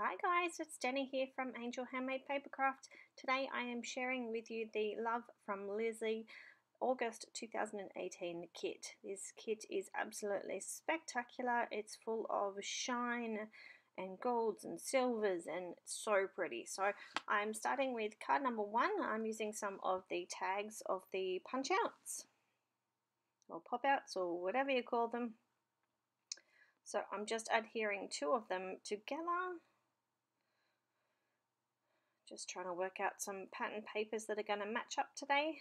Hi guys, it's Deni here from Angel Handmade Papercraft. Today I am sharing with you the Love from Lizi August 2018 kit. This kit is absolutely spectacular. It's full of shine and golds and silvers and it's so pretty. So I'm starting with card number 1. I'm using some of the tags of the punch outs or pop outs or whatever you call them. So I'm just adhering 2 of them together. Just trying to work out some pattern papers that are going to match up today.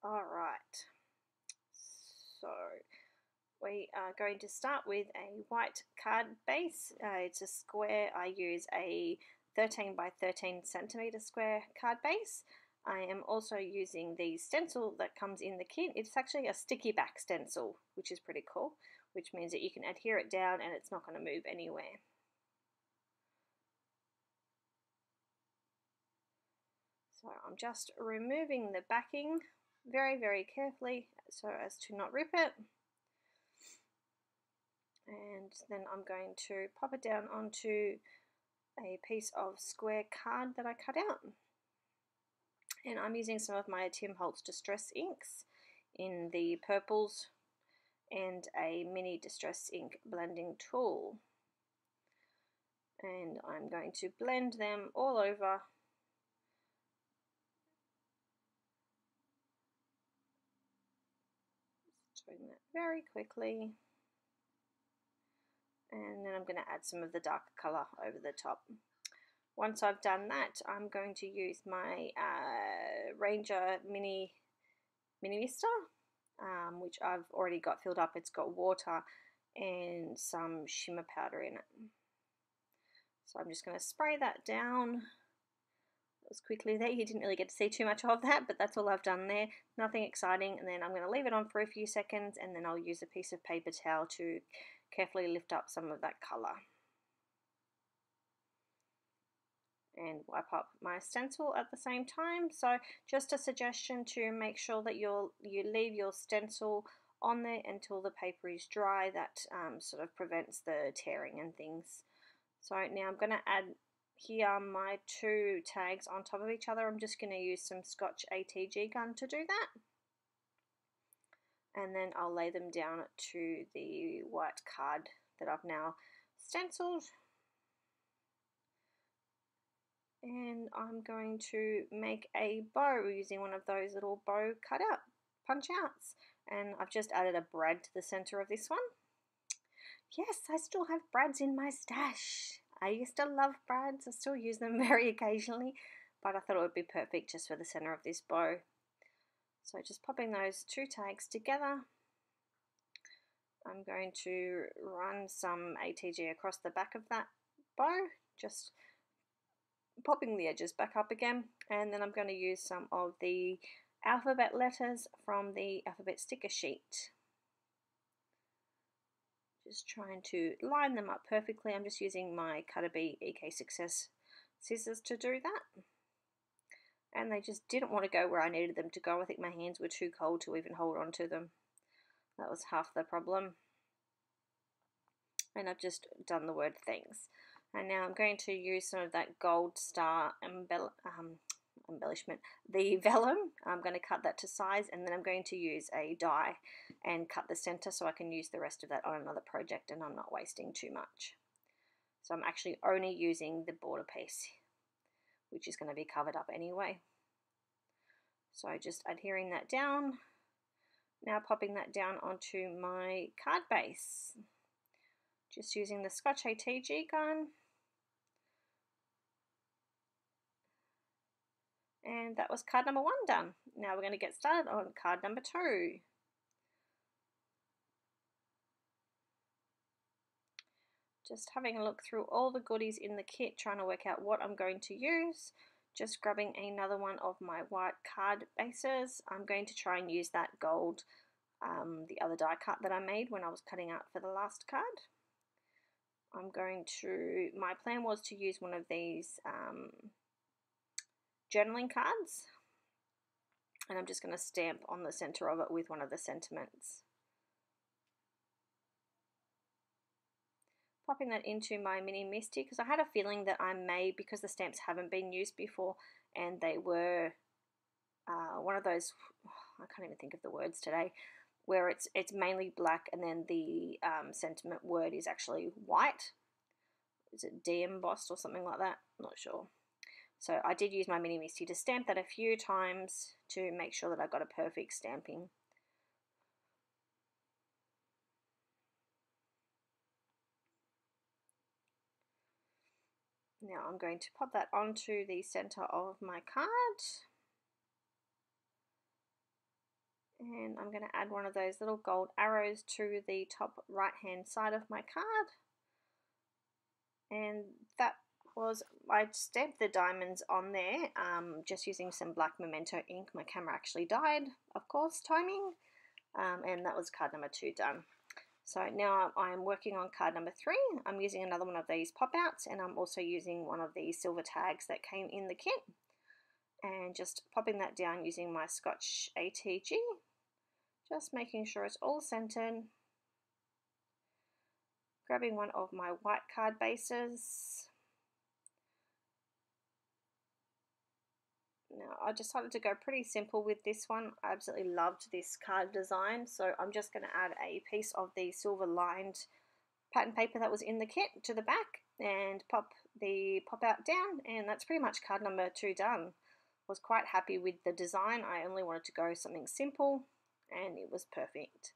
Alright, so we are going to start with a white card base. It's a square. I use a 13 by 13 centimeter square card base. I am also using the stencil that comes in the kit. It's actually a sticky back stencil, which is pretty cool, which means that you can adhere it down and it's not going to move anywhere. So I'm just removing the backing very, very carefully so as to not rip it. And then I'm going to pop it down onto a piece of square card that I cut out. And I'm using some of my Tim Holtz Distress inks in the purples and a mini Distress ink blending tool. And I'm going to blend them all over. Just doing that very quickly. And then I'm going to add some of the darker colour over the top. Once I've done that, I'm going to use my Ranger Mini Mister, which I've already got filled up. It's got water and some shimmer powder in it. So I'm just going to spray that down as quickly there. You didn't really get to see too much of that, but that's all I've done there. Nothing exciting. And then I'm going to leave it on for a few seconds, and then I'll use a piece of paper towel to carefully lift up some of that colour. And wipe up my stencil at the same time. So just a suggestion to make sure that you leave your stencil on there until the paper is dry. That sort of prevents the tearing and things. So now I'm going to add here my 2 tags on top of each other. I'm just going to use some Scotch ATG gun to do that. And then I'll lay them down to the white card that I've now stenciled. And I'm going to make a bow using one of those little bow cutout punch outs. And I've just added a brad to the center of this one. Yes, I still have brads in my stash. I used to love brads. I still use them very occasionally, but I thought it would be perfect just for the center of this bow. So just popping those 2 tags together. I'm going to run some ATG across the back of that bow, just popping the edges back up again, and then I'm going to use some of the alphabet letters from the alphabet sticker sheet. Just trying to line them up perfectly. I'm just using my Cutter Bee EK Success scissors to do that. And they just didn't want to go where I needed them to go. I think my hands were too cold to even hold on to them. That was half the problem. And I've just done the word thanks. And now I'm going to use some of that gold star embellishment, the vellum. I'm going to cut that to size, and then I'm going to use a die and cut the center so I can use the rest of that on another project and I'm not wasting too much. So I'm actually only using the border piece, which is going to be covered up anyway. So just adhering that down. Now popping that down onto my card base. Just using the Scotch ATG gun. And that was card number 1 done. Now we're going to get started on card number 2. Just having a look through all the goodies in the kit, trying to work out what I'm going to use. Just grabbing another one of my white card bases. I'm going to try and use that gold, the other die cut that I made when I was cutting out for the last card. My plan was to use one of these journaling cards, And I'm just going to stamp on the center of it with one of the sentiments. Popping that into my mini Misty, because I had a feeling that I may, because the stamps haven't been used before and they were one of those, I can't even think of the words today, where it's mainly black and then the sentiment word is actually white. Is it de-embossed or something like that? I'm not sure. So I did use my mini Misty to stamp that a few times to make sure that I got a perfect stamping. Now I'm going to pop that onto the center of my card. And I'm going to add one of those little gold arrows to the top right hand side of my card. And that was, I stamped the diamonds on there just using some black memento ink. My camera actually died, of course, timing. And that was card number 2 done. So now I'm working on card number 3. I'm using another one of these pop outs, and I'm also using one of these silver tags that came in the kit. And just popping that down using my Scotch ATG. Just making sure it's all centered. Grabbing one of my white card bases. Now I decided to go pretty simple with this one. I absolutely loved this card design, so I'm just going to add a piece of the silver lined pattern paper that was in the kit to the back and pop the pop out down, and that's pretty much card number 2 done. Was quite happy with the design. I only wanted to go something simple and it was perfect.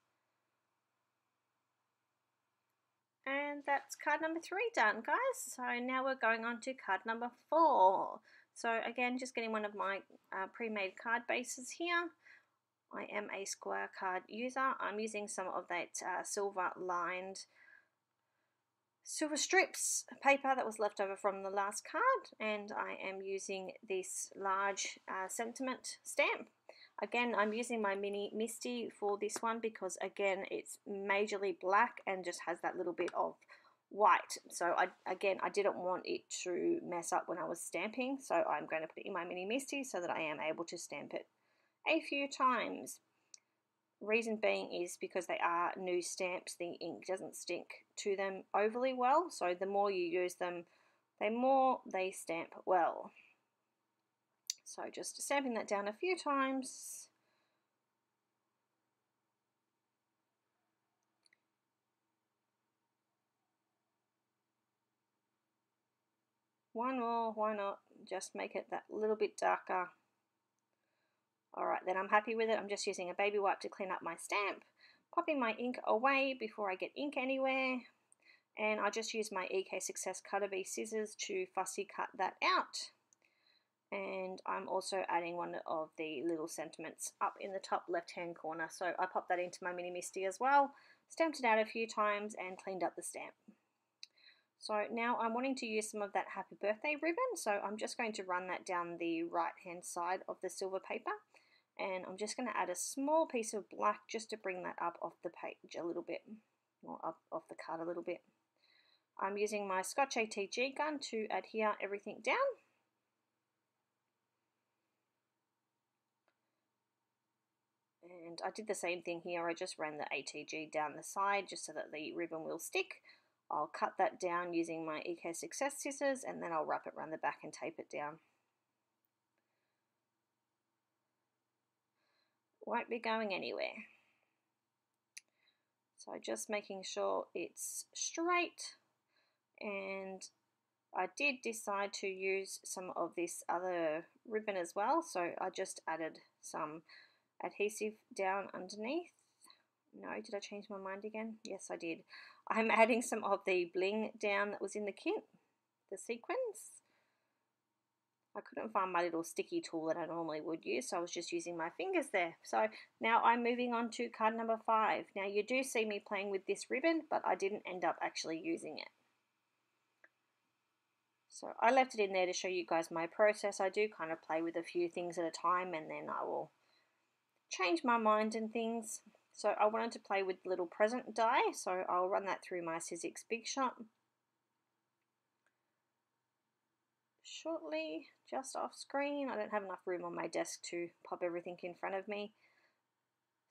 And that's card number 3 done, guys. So now we're going on to card number 4. So again, just getting one of my pre-made card bases here. I am a square card user. I'm using some of that silver lined silver strips paper that was left over from the last card, and I am using this large sentiment stamp. Again, I'm using my mini Misty for this one because again it's majorly black and just has that little bit of white. So I didn't want it to mess up when I was stamping, so I'm going to put it in my mini Misty so that I am able to stamp it a few times. Reason being is because they are new stamps, the ink doesn't stick to them overly well, so the more you use them, the more they stamp well. So just stamping that down a few times. One more, why not? Just make it that little bit darker. Alright, then I'm happy with it. I'm just using a baby wipe to clean up my stamp, popping my ink away before I get ink anywhere, and I just use my EK Success Cutter Bee scissors to fussy cut that out. And I'm also adding one of the little sentiments up in the top left hand corner, so I popped that into my mini Misty as well, stamped it out a few times and cleaned up the stamp. So now I'm wanting to use some of that happy birthday ribbon, so I'm just going to run that down the right hand side of the silver paper, and I'm just going to add a small piece of black just to bring that up off the page a little bit, or up off the card a little bit. I'm using my Scotch ATG gun to adhere everything down. And I did the same thing here. I just ran the ATG down the side just so that the ribbon will stick. I'll cut that down using my EK Success scissors, and then I'll wrap it around the back and tape it down. Won't be going anywhere. So just making sure it's straight, and I did decide to use some of this other ribbon as well, so I just added some adhesive down underneath. No, did I change my mind again? Yes, I did. I'm adding some of the bling down that was in the kit, the sequins. I couldn't find my little sticky tool that I normally would use, so I was just using my fingers there. So now I'm moving on to card number 5. Now you do see me playing with this ribbon, but I didn't end up actually using it. So I left it in there to show you guys my process. I do kind of play with a few things at a time, and then I will change my mind and things. So I wanted to play with little present die, so I'll run that through my Sizzix Big Shot. shortly, just off screen. I don't have enough room on my desk to pop everything in front of me.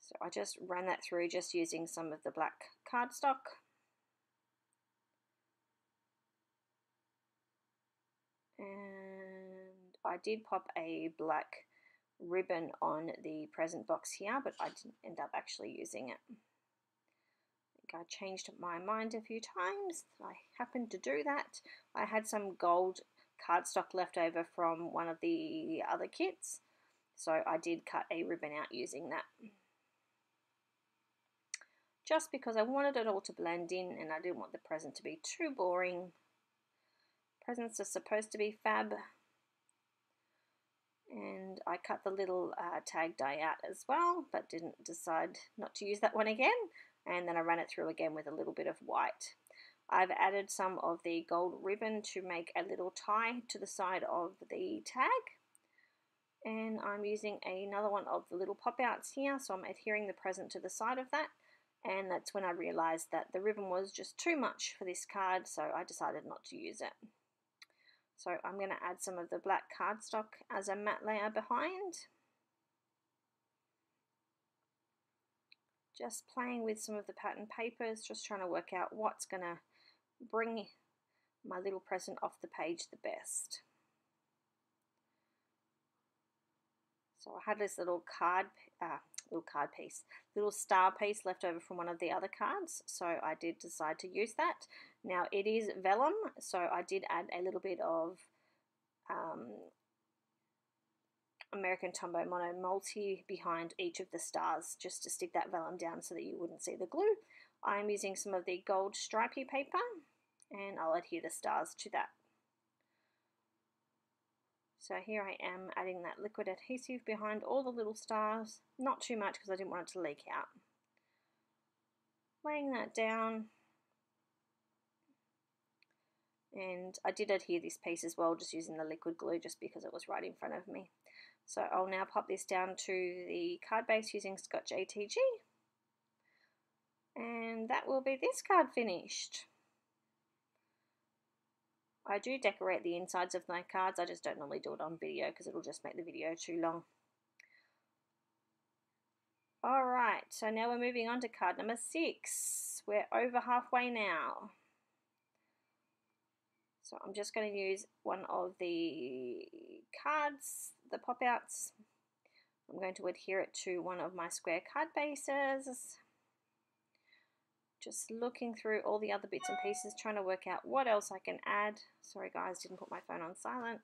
So I just ran that through just using some of the black cardstock. And I did pop a black ribbon on the present box here, but I didn't end up actually using it. I changed my mind a few times. I happened to do that. I had some gold cardstock left over from one of the other kits, so I did cut a ribbon out using that. Just because I wanted it all to blend in and I didn't want the present to be too boring. Presents are supposed to be fab. And I cut the little tag die out as well, but didn't decide not to use that one again. And then I ran it through again with a little bit of white. I've added some of the gold ribbon to make a little tie to the side of the tag. And I'm using another one of the little pop outs here, so I'm adhering the present to the side of that. And that's when I realized that the ribbon was just too much for this card, so I decided not to use it. So I'm going to add some of the black cardstock as a matte layer behind. Just playing with some of the pattern papers, just trying to work out what's going to bring my little present off the page the best. So I had this little star piece left over from one of the other cards, so I did decide to use that. Now it is vellum, so I did add a little bit of American Tombow Mono Multi behind each of the stars just to stick that vellum down so that you wouldn't see the glue. I'm using some of the gold stripy paper and I'll adhere the stars to that. So here I am adding that liquid adhesive behind all the little stars, not too much because I didn't want it to leak out. Laying that down, and I did adhere this piece as well just using the liquid glue just because it was right in front of me. So I'll now pop this down to the card base using Scotch ATG, and that will be this card finished. I do decorate the insides of my cards, I just don't normally do it on video because it'll just make the video too long. Alright, so now we're moving on to card number 6. We're over halfway now. So I'm just going to use one of the cards, the pop outs. I'm going to adhere it to one of my square card bases. Just looking through all the other bits and pieces, trying to work out what else I can add. Sorry guys, didn't put my phone on silent.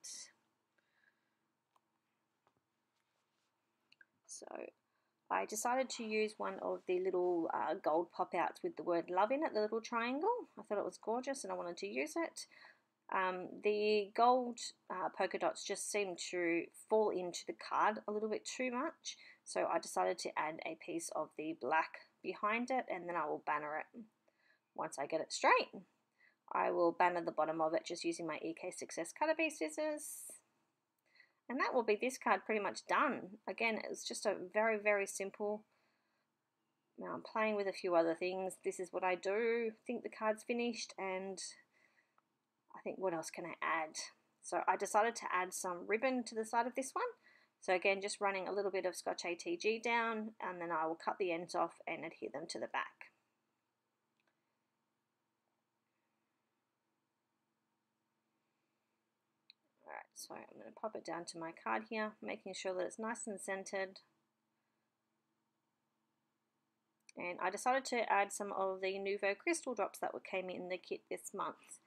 So I decided to use one of the little gold pop outs with the word love in it, the little triangle. I thought it was gorgeous and I wanted to use it. The gold polka dots just seemed to fall into the card a little bit too much, so I decided to add a piece of the black behind it and then I will banner it. Once I get it straight, I will banner the bottom of it just using my EK Success Cutter Bee scissors. And that will be this card pretty much done. Again, it's just a very, very simple. Now I'm playing with a few other things. This is what I do. Think the card's finished, and I think what else can I add? So I decided to add some ribbon to the side of this one. So again, just running a little bit of Scotch ATG down, and then I will cut the ends off and adhere them to the back. Alright, so I'm going to pop it down to my card here, making sure that it's nice and centered. And I decided to add some of the Nouveau crystal drops that came in the kit this month.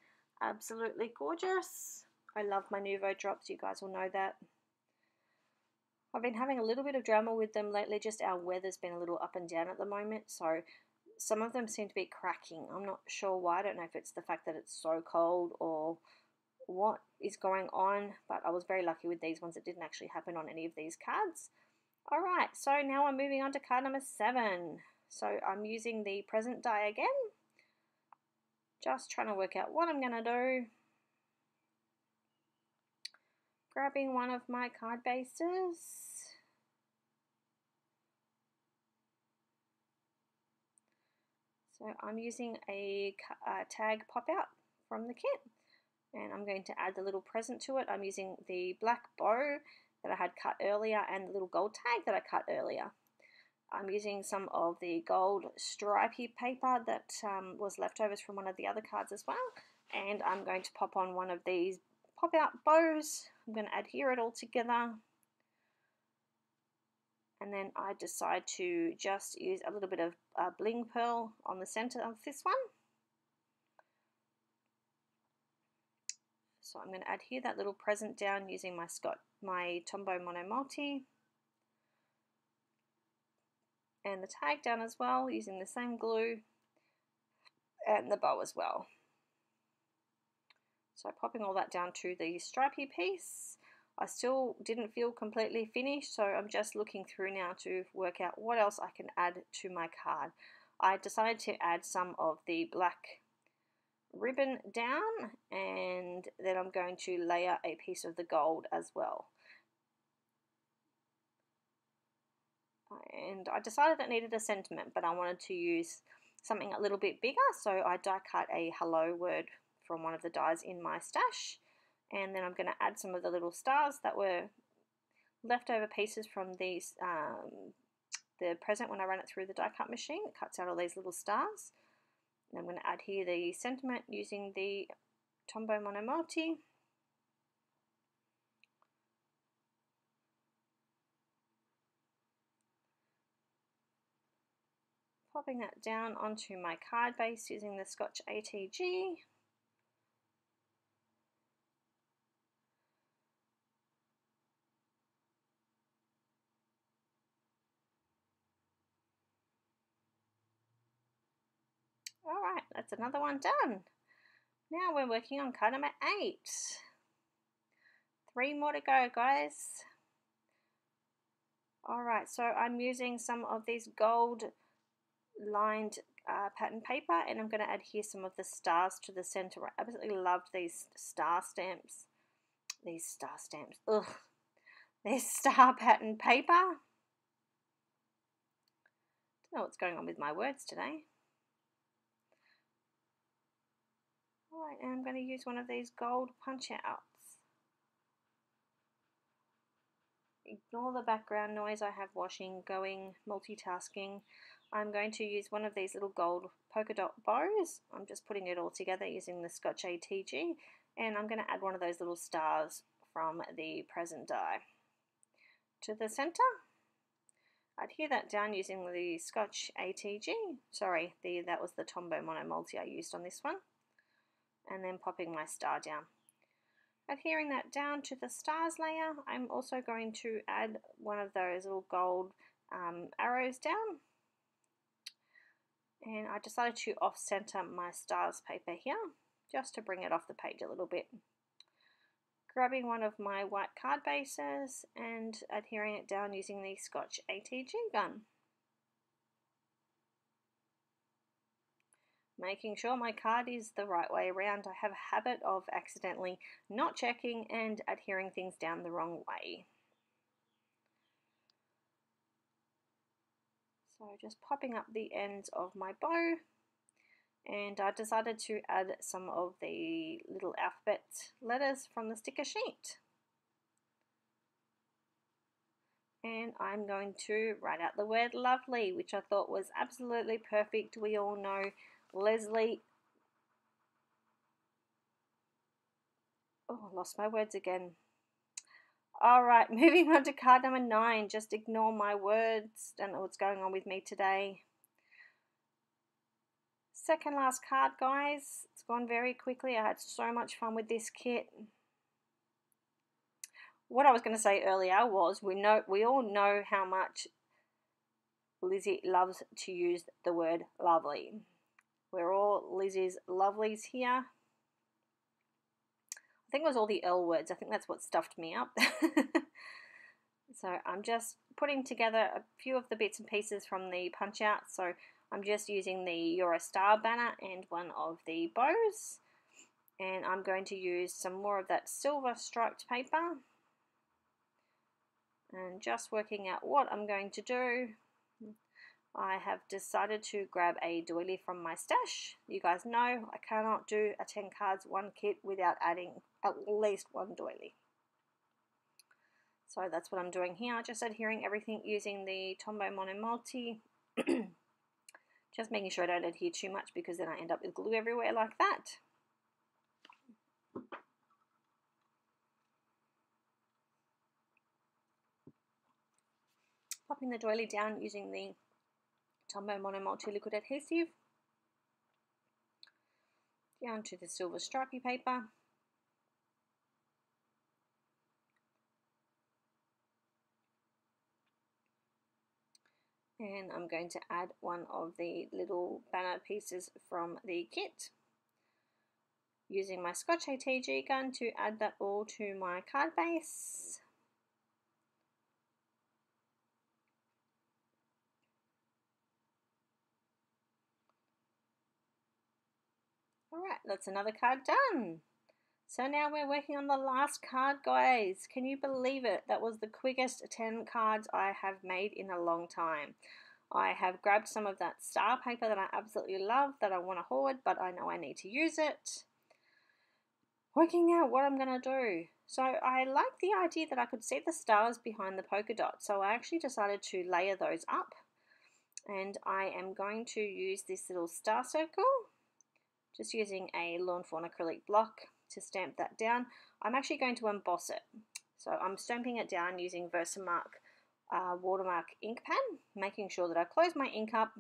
Absolutely gorgeous. I love my Nouveau drops, you guys will know that. I've been having a little bit of drama with them lately, just our weather's been a little up and down at the moment, so some of them seem to be cracking. I'm not sure why, I don't know if it's the fact that it's so cold or what is going on, but I was very lucky with these ones. It didn't actually happen on any of these cards. Alright, so now I'm moving on to card number 7. So I'm using the present die again, just trying to work out what I'm going to do. Grabbing one of my card bases. So I'm using a tag pop out from the kit. And I'm going to add the little present to it. I'm using the black bow that I had cut earlier and the little gold tag that I cut earlier. I'm using some of the gold stripy paper that was leftovers from one of the other cards as well. And I'm going to pop on one of these pop out bows. I'm going to adhere it all together. And then I decide to just use a little bit of bling pearl on the center of this one. So I'm going to adhere that little present down using my Tombow Mono Multi. And the tag down as well using the same glue. And the bow as well. So popping all that down to the stripy piece. I still didn't feel completely finished, so I'm just looking through now to work out what else I can add to my card. I decided to add some of the black ribbon down, and then I'm going to layer a piece of the gold as well. And I decided it needed a sentiment, but I wanted to use something a little bit bigger, so I die cut a hello word from one of the dies in my stash. And then I'm going to add some of the little stars that were leftover pieces from these the present when I ran it through the die cut machine. It cuts out all these little stars. And I'm going to add here the sentiment using the Tombow Mono Multi. Popping that down onto my card base using the Scotch ATG. Alright, that's another one done. Now we're working on card number 8. 3 more to go, guys. Alright, so I'm using some of these gold lined pattern paper, and I'm going to adhere some of the stars to the center. I absolutely loved these star stamps. Ugh. They're star pattern paper. Don't know what's going on with my words today. Alright, and I'm going to use one of these gold punch outs. Ignore the background noise. I have washing going, multitasking. I'm going to use one of these little gold polka dot bows. I'm just putting it all together using the Scotch ATG, and I'm going to add one of those little stars from the present die to the center. Adhere that down using the Scotch ATG. Sorry, that was the Tombow Mono Multi I used on this one. And then popping my star down. Adhering that down to the stars layer, I'm also going to add one of those little gold arrows down. And I decided to off-center my stars paper here, just to bring it off the page a little bit. Grabbing one of my white card bases and adhering it down using the Scotch ATG gun. Making sure my card is the right way around. I have a habit of accidentally not checking and adhering things down the wrong way. So just popping up the ends of my bow, and I decided to add some of the little alphabet letters from the sticker sheet. And I'm going to write out the word lovely, which I thought was absolutely perfect. We all know Leslie. Oh, I lost my words again. Alright, moving on to card number 9. Just ignore my words. Don't know what's going on with me today. Second last card, guys. It's gone very quickly. I had so much fun with this kit. What I was going to say earlier was we all know how much Lizi loves to use the word lovely. We're all Lizi's lovelies here. I think it was all the L words. I think that's what stuffed me up. So I'm just putting together a few of the bits and pieces from the punch out. So I'm just using the You're a Star banner and one of the bows. And I'm going to use some more of that silver striped paper. And just working out what I'm going to do. I have decided to grab a doily from my stash. You guys know I cannot do a 10 cards one kit without adding at least one doily. So that's what I'm doing here, just adhering everything using the Tombow Mono Multi. Just making sure I don't adhere too much because then I end up with glue everywhere like that. Popping the doily down using the Tombow Mono Multi liquid adhesive. Down to the silver stripy paper. And I'm going to add one of the little banner pieces from the kit. Using my Scotch ATG gun to add that all to my card base. Alright, that's another card done. So now we're working on the last card, guys. Can you believe it? That was the quickest 10 cards I have made in a long time. I have grabbed some of that star paper that I absolutely love, that I want to hoard, but I know I need to use it. Working out what I'm going to do. So I like the idea that I could see the stars behind the polka dot, so I actually decided to layer those up. And I am going to use this little star circle, just using a Lawn Fawn acrylic block to stamp that down. I'm actually going to emboss it. So I'm stamping it down using Versamark watermark ink pen, making sure that I close my ink up.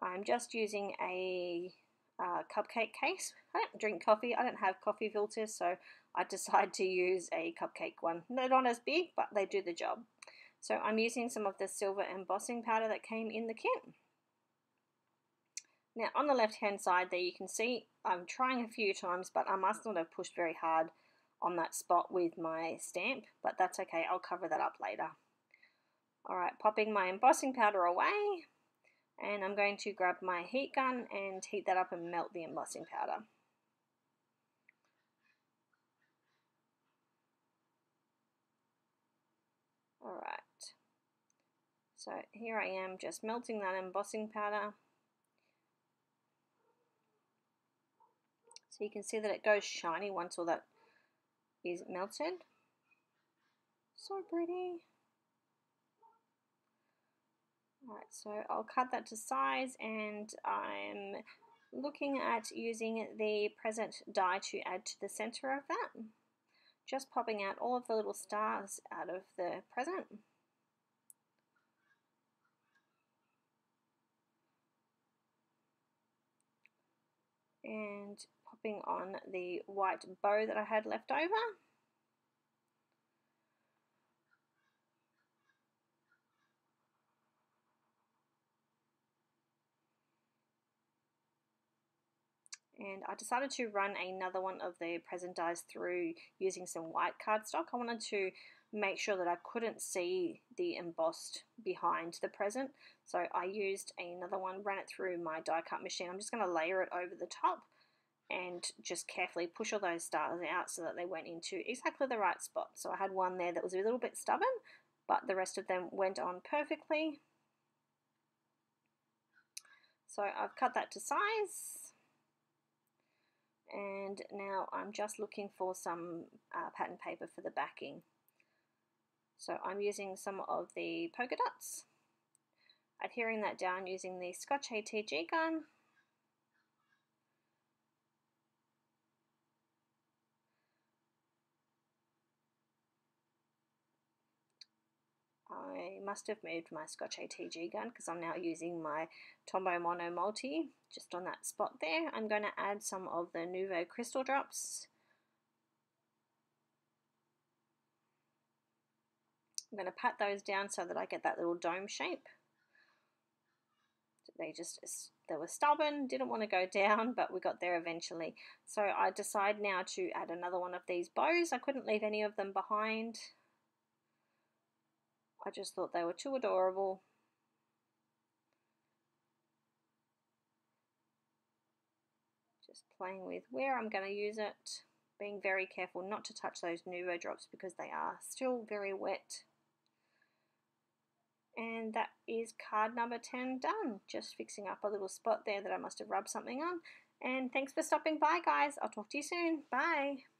I'm just using a cupcake case. I don't drink coffee. I don't have coffee filters, so I decided to use a cupcake one. They're not as big, but they do the job. So I'm using some of the silver embossing powder that came in the kit. Now on the left hand side there you can see I'm trying a few times, but I must not have pushed very hard on that spot with my stamp, but that's okay, I'll cover that up later. Alright, popping my embossing powder away, and I'm going to grab my heat gun and heat that up and melt the embossing powder. Alright, so here I am just melting that embossing powder. So you can see that it goes shiny once all that is melted. So pretty. Alright, so I'll cut that to size, and I'm looking at using the present die to add to the center of that. Just popping out all of the little stars out of the present. And popping on the white bow that I had left over. And I decided to run another one of the present dies through using some white cardstock. I wanted to make sure that I couldn't see the embossed behind the present. So I used another one, ran it through my die cut machine. I'm just going to layer it over the top and just carefully push all those stars out so that they went into exactly the right spot. So I had one there that was a little bit stubborn, but the rest of them went on perfectly. So I've cut that to size. And now I'm just looking for some pattern paper for the backing. So I'm using some of the polka dots, adhering that down using the Scotch ATG gun. I must have moved my Scotch ATG gun because I'm now using my Tombow Mono Multi just on that spot there. I'm going to add some of the Nouveau Crystal Drops. I'm going to pat those down so that I get that little dome shape. They were stubborn, didn't want to go down, but we got there eventually. So I decide now to add another one of these bows. I couldn't leave any of them behind. I just thought they were too adorable. Just playing with where I'm going to use it, being very careful not to touch those Nouveau drops because they are still very wet. And that is card number 10 done. Just fixing up a little spot there that I must have rubbed something on. And thanks for stopping by, guys. I'll talk to you soon. Bye.